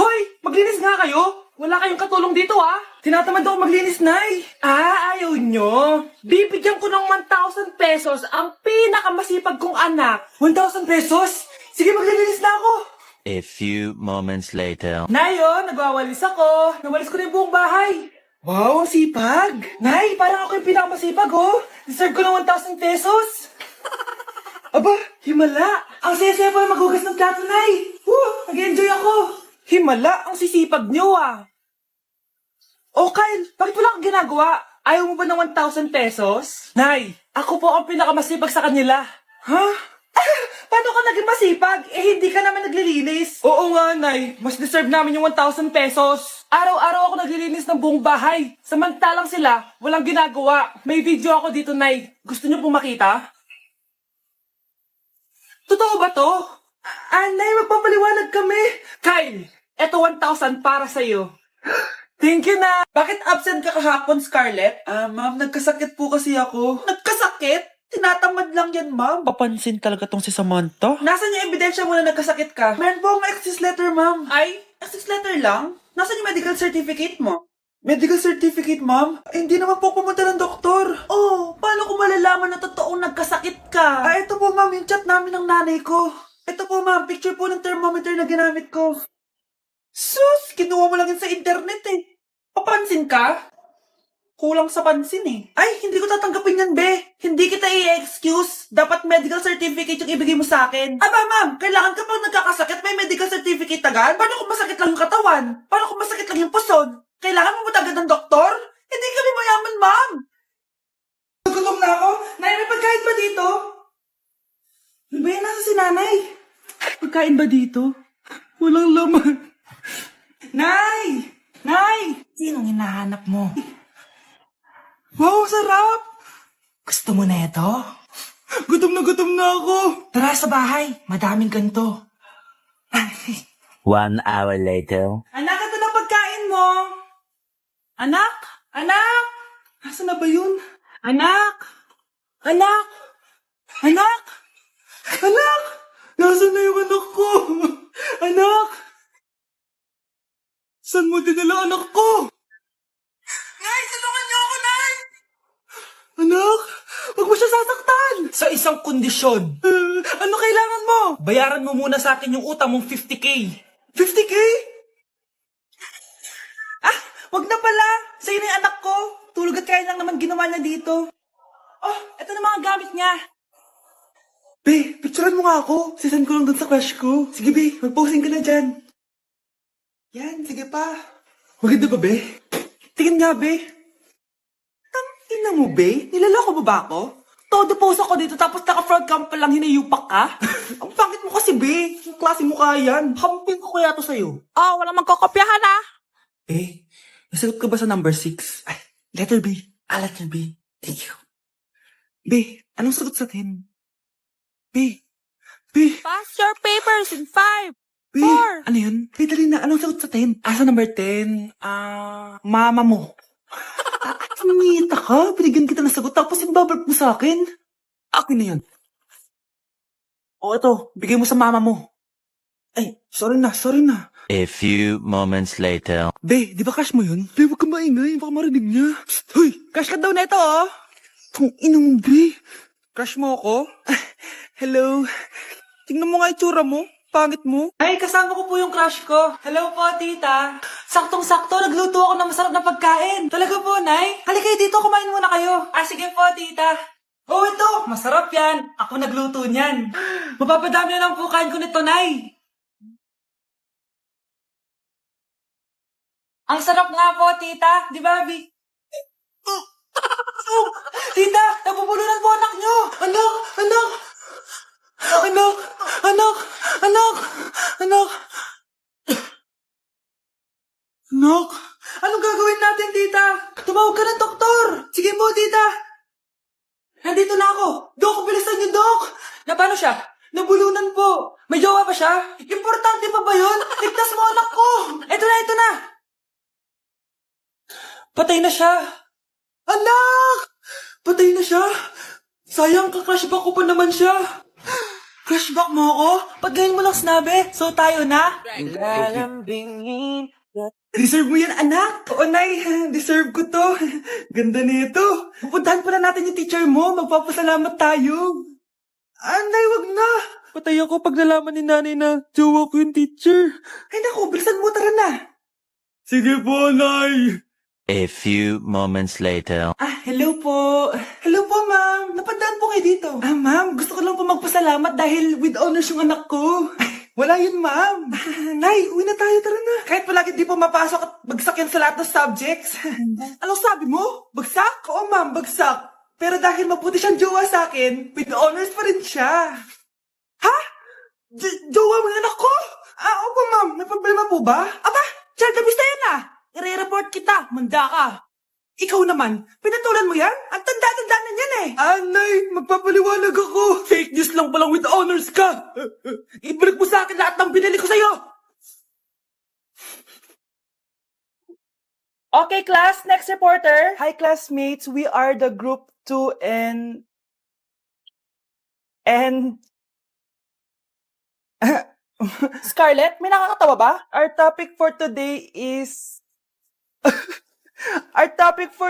Hoy! Maglinis nga kayo! Wala kayong katulong dito Tinatamad ako maglinis, Nay. Ayaw nyo. Bibigyan ko ng 1,000 pesos ang pinakamasipag kong anak. 1,000 pesos? Sige, maglilinis na ako. A few moments later. Nay, nagwawalis ako. Nawalis ko na yung buong bahay. Wow, ang sipag. Nay, parang ako yung pinakamasipag, Deserve ko ng 1,000 pesos. Aba, himala. Ang saya-saya pa maghugas ng plato, Nay. Nag-enjoy ako. Himala, ang sisipag nyo, Oh, Kyle, bakit wala kang ginagawa? Ayaw mo ba ng 1,000 pesos? Nay, ako po ang pinakamasipag sa kanila. Ha? Paano ka naging masipag? Hindi ka naman naglilinis. Oo nga, Nay. Mas deserve namin yung 1,000 pesos. Araw-araw ako naglilinis ng buong bahay. Samantalang sila, walang ginagawa. May video ako dito, Nay. Gusto niyo pong makita? Totoo ba to? Nay, magpapaliwanag kami. Kyle, eto 1,000 para sa'yo. Thank you, na. Bakit absent ka kahapon, Scarlett? Ma'am, nagkasakit po kasi ako. Nagkasakit? Tinatamad lang yan, ma'am. Papansin talaga tong si Samantha. Nasaan yung ebidensya mo na nagkasakit ka? Meron po akong excuse letter, ma'am. Ay, excuse letter lang? Nasaan yung medical certificate mo? Medical certificate, ma'am? Hindi naman po pumunta ng doktor. Oh, paano ko malalaman na totoong nagkasakit ka? Ito po, ma'am, yung chat namin ng nanay ko. Ito po, ma'am, picture po ng thermometer na ginamit ko. Sus, kinuha mo lang yun sa internet Papansin ka? Kulang sa pansin Ay, hindi ko tatanggapin yan, be. Hindi kita i-excuse. Dapat medical certificate yung ibigay mo sa akin. Aba, ma'am, kailangan kapag nagkakasakit, may medical certificate agad? Paano kung masakit lang yung katawan? Paano kung masakit lang yung puson? Kailangan mo agad ng doktor? Hindi kami mayaman, ma'am. Nagutom na ako. Nay, may pagkain ba dito? Ano ba yan? Nasa si nanay? Pagkain ba dito? Walang laman. Nay! Nay! Sinong hinahanap mo? Wow, sarap! Gusto mo na ito? Gutom na ako. Tara sa bahay, madaming ganito. 1 hour later. Anak, ito na pagkain mo. Anak? Anak? Nasaan na ba yun? Anak? Anak? Anak? Anak? Nasaan na yung anak ko? Anak? Saan mo dinala anak ko? Nay, tulungan niyo ako, Nay! Anak, huwag mo siya sasaktan! Sa isang kondisyon. Ano kailangan mo? Bayaran mo muna sa akin yung utang mong 50K. 50K? Wag na pala. Sa'yo na yung anak ko. Tulog at kain lang naman ginawa niya dito. Oh, eto na mga gamit niya. Be, picturean mo nga ako. Sisend ko lang dun sa crush ko. Sige, be, mag-posing ka na dyan. Yan, sige pa. Maganda ba, be? Tingin nga, be. Tangina mo, be? Nilaloko mo ba ako? Todo post ako dito tapos naka-front cam pa lang hinayupak ka? Ang pangit mo kasi, be. Yung klase mo kaya yan. Hamping ko kaya to sa'yo. Oh, walang magkokopyahan Be, nasagot ka ba sa number 6? Ay, letter B. Letter B. Thank you. Be, anong sagot sa 10? B. B. Pass your papers in 5. B. 4. Ano yun? Be, dali na. Anong sagot sa 10? Sa number 10? Mama mo. Tumita ka. Binigyan kita ng sagot tapos ibabalik mo sa akin. Akin na yun. O, ito. Bigay mo sa mama mo. Ay, sorry na. A few moments later. Be, di ba cash mo yun? Be, huwag ka maingay. Baka marinig niya. Psst, hoy! Cash ka daw na ito, Tong inong, Be. Crush mo ako? Hello. Tingnan mo nga itsura mo. Pangit mo. Ay, kasama ko po yung crush ko. Hello po, tita. Saktong-sakto, nagluto ako ng masarap na pagkain. Talaga po, Nay. Halika kayo dito, kumain muna kayo. Sige po, tita. Oh, ito. Masarap yan. Ako nagluto niyan. Mapapadami na lang po kain ko nito, Nay. Ang sarap nga po, tita. Di ba, Bi? Tita, nabubulunan po anak nyo. Anak. Anak, anong gagawin natin, tita? Tumawag ka ng doktor. Sige po, tita. Nandito na ako. Dok, bilisan niyo, Dok. Na paano siya? Nabulunan po. May jowa ba siya? Importante pa ba yun? Ligtas mo anak ko. Ito na. Patay na siya. Anak! Patay na siya. Sayang, kakrashback ko pa naman siya. Crush back mo ako? Ba't ngayon mo lang sinabi? So tayo na? Deserve mo yan, anak. Oo, Nay. Deserve ko to. Ganda nito. Pupuntahan pala natin yung teacher mo. Magpapasalamat tayo. Nay, wag na. Patay ako pag nalaman ni nanay na jowa ko yung teacher. Ay naku, bilisan mo, tara na. Sige po, Nay. A few moments later. Hello po. Hello po, ma'am. Napadaan po kayo dito. Ma'am, gusto ko lang po magpasalamat dahil with honors yung anak ko. Wala yun, ma'am. Nay, uwi na tayo, tara na. Kahit palagi di po mapasok at bagsak yan sa lahat ng subjects. Anong sabi mo? Bagsak? Oo, ma'am, bagsak. Pero dahil mabuti siyang jowa sa akin, with honors pa rin siya. Ha? Jowa mo yung anak ko? Opo, ma'am. May problema po ba? Aba, child abuse na yan ah. I-report kita, manda ka. Ikaw naman, pinatulan mo yan? Ang tanda-tanda na yan eh. Nay, magpapaliwanag ako. Fake news lang palang with honors ka. Ibalik mo sa akin lahat ng binili ko sa'yo. Okay, class. Next reporter. Hi, classmates. We are the group 2 and... Scarlett, may nakakatawa ba? Our topic for today is...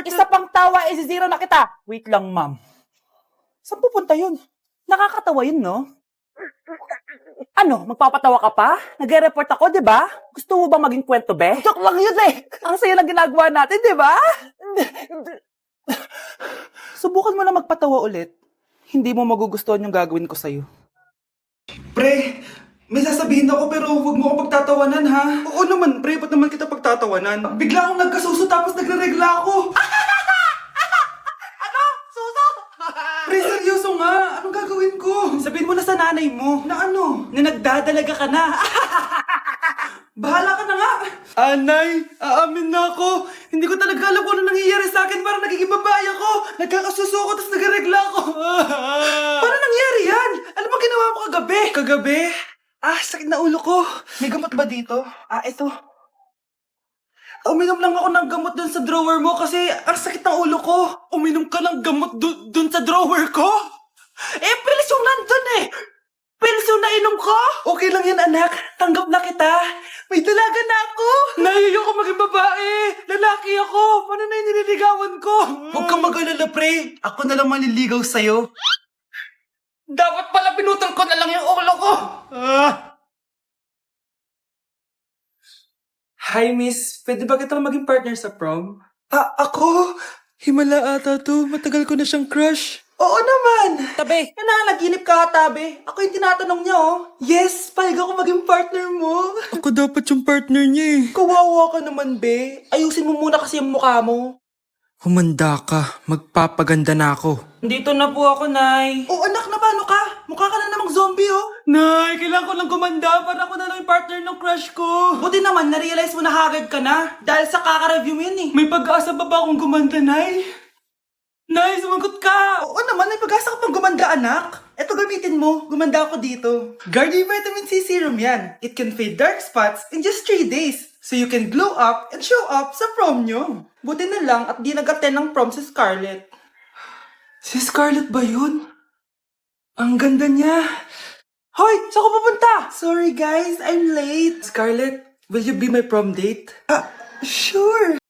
Isa pang tawa is zero na kita. Wait lang, ma'am. Saan pupunta yun? Nakakatawa yun, no? Ano, magpapatawa ka pa? Nag-report ako, di ba? Gusto mo ba maging kwento, be? Joke lang yun eh. Ang saya lang ginagawa natin, di ba? Subukan mo na magpatawa ulit. Hindi mo magugustuhan yung gagawin ko sa'yo. Pre, may sasabihin ako pero huwag mo ako pagtatawanan ha. Oo naman, pre, ba't naman kita pagtatawanan? Bigla akong nagkasuso tapos nagre-regla ako. Ano? Suso? Pre, seryoso nga. Anong gagawin ko? Sabihin mo na sa nanay mo. Na ano? Na nagdadalaga ka na. Bahala ka na nga. Anay, aamin na ako. Hindi ko talaga alam kung ano nangyayari sa akin. Parang nagiging babae ako. Nagkakasuso ako tapos nagre-regla ako. Paano nangyari yan? Ano ba ginawa mo kagabi? Kagabi? Sakit na ulo ko. May gamot ba dito? Ito. Uminom lang ako ng gamot dun sa drawer mo kasi ang sakit ng ulo ko. Uminom ka ng gamot dun sa drawer ko? Pilis yung nandun eh. Pilis yung nainom ko? Okay lang yan, anak. Tanggap na kita. May dalaga na ako. Nahiyo ko maging babae. Lalaki ako. Paano na yung nililigawan ko? Huwag kang mag-alala, pre. Ako na lang maliligaw sa'yo. Dapat pala pinutol ko na lang yung ulo ko. Hi, miss. Pwede ba kita maging partner sa prom? Ako? Himala ata to. Matagal ko na siyang crush. Oo naman. Tabi, nananaginip ka tabi. Ako yung tinatanong niya, oh. Yes, payag ako maging partner mo. Ako dapat yung partner niya eh. Kawawa ka naman, be. Ayusin mo muna kasi yung mukha mo. Humanda ka. Magpapaganda na ako. Dito na po ako, Nay. Oh, anak, na paano ka? Mukha ka na namang zombie, oh. Nay, kailangan ko lang gumanda para ako na lang yung partner ng crush ko. Buti naman, na-realize mo na haggard ka na. Dahil sa kaka-review mo yun, eh. May pag-asa ba akong gumanda, Nay? Nay, sumagot ka! Oo naman, may pag-asa ka pang gumanda, anak. Eto gamitin mo, gumanda ako dito. Guardian Vitamin C Serum yan. It can fade dark spots in just 3 days. So you can glow up and show up sa prom nyo. Buti na lang at di nag-attend ng prom si Scarlett. Si Scarlett ba yun? Ang ganda niya. Hoy, saan ko pupunta? Sorry guys, I'm late. Scarlett, will you be my prom date? Sure.